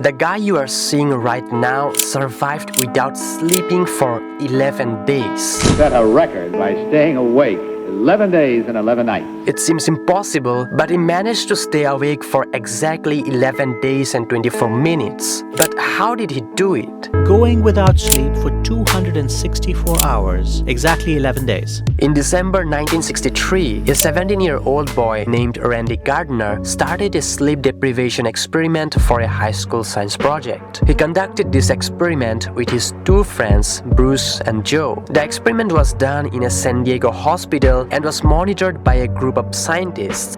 The guy you are seeing right now survived without sleeping for 11 days. Set a record by staying awake 11 days and 11 nights. It seems impossible, but he managed to stay awake for exactly 11 days and 24 minutes. But how did he do it? Going without sleep for 264 hours, exactly 11 days. In December 1963, a 17-year-old boy named Randy Gardner started a sleep deprivation experiment for a high school science project. He conducted this experiment with his two friends, Bruce and Joe. The experiment was done in a San Diego hospital and was monitored by a group of scientists.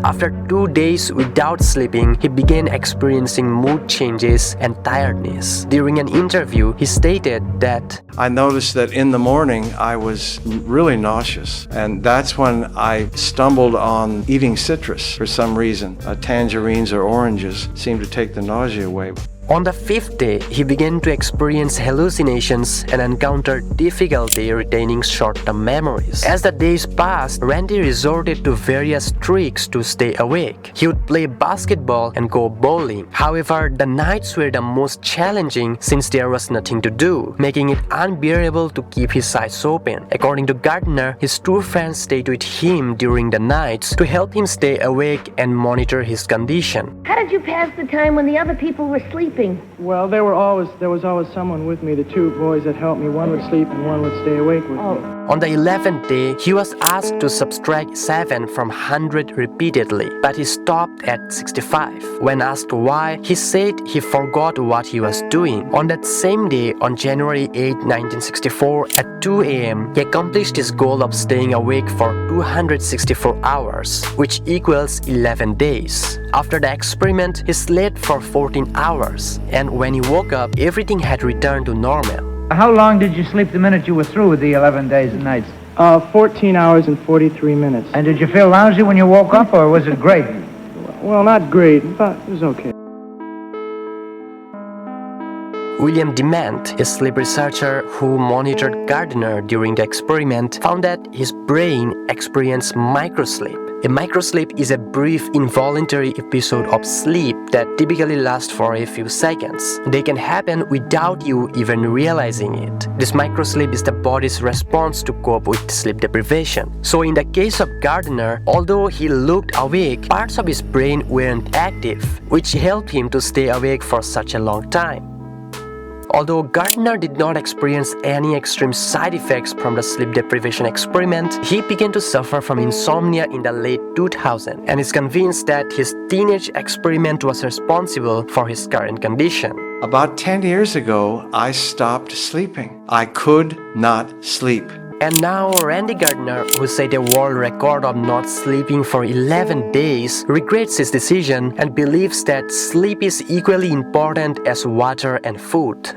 After 2 days without sleeping, he began experiencing mood changes and tiredness. During an interview, he stated that, I noticed that in the morning I was really nauseous, and that's when I stumbled on eating citrus for some reason. Tangerines or oranges seemed to take the nausea away. On the 5th day, he began to experience hallucinations and encountered difficulty retaining short-term memories. As the days passed, Randy resorted to various tricks to stay awake. He would play basketball and go bowling. However, the nights were the most challenging since there was nothing to do, making it unbearable to keep his eyes open. According to Gardner, his two friends stayed with him during the nights to help him stay awake and monitor his condition. How did you pass the time when the other people were sleeping? Well, there was always someone with me. The two boys that helped me, one would sleep and one would stay awake with me. On the 11th day, he was asked to subtract 7 from 100 repeatedly, but he stopped at 65. When asked why, he said he forgot what he was doing. On that same day, on January 8, 1964, at 2 a.m., he accomplished his goal of staying awake for 264 hours, which equals 11 days. After the experiment, he slept for 14 hours, and when he woke up, everything had returned to normal. How long did you sleep the minute you were through with the 11 days and nights? 14 hours and 43 minutes. And did you feel lousy when you woke up, or was it great? Well, not great, but it was okay. William Dement, a sleep researcher who monitored Gardner during the experiment, found that his brain experienced microsleep. A microsleep is a brief involuntary episode of sleep that typically lasts for a few seconds. They can happen without you even realizing it. This microsleep is the body's response to cope with sleep deprivation. So in the case of Gardner, although he looked awake, parts of his brain weren't active, which helped him to stay awake for such a long time. Although Gardner did not experience any extreme side effects from the sleep deprivation experiment, he began to suffer from insomnia in the late 2000s and is convinced that his teenage experiment was responsible for his current condition. About 10 years ago, I stopped sleeping. I could not sleep. And now Randy Gardner, who set a world record of not sleeping for 11 days, regrets his decision and believes that sleep is equally important as water and food.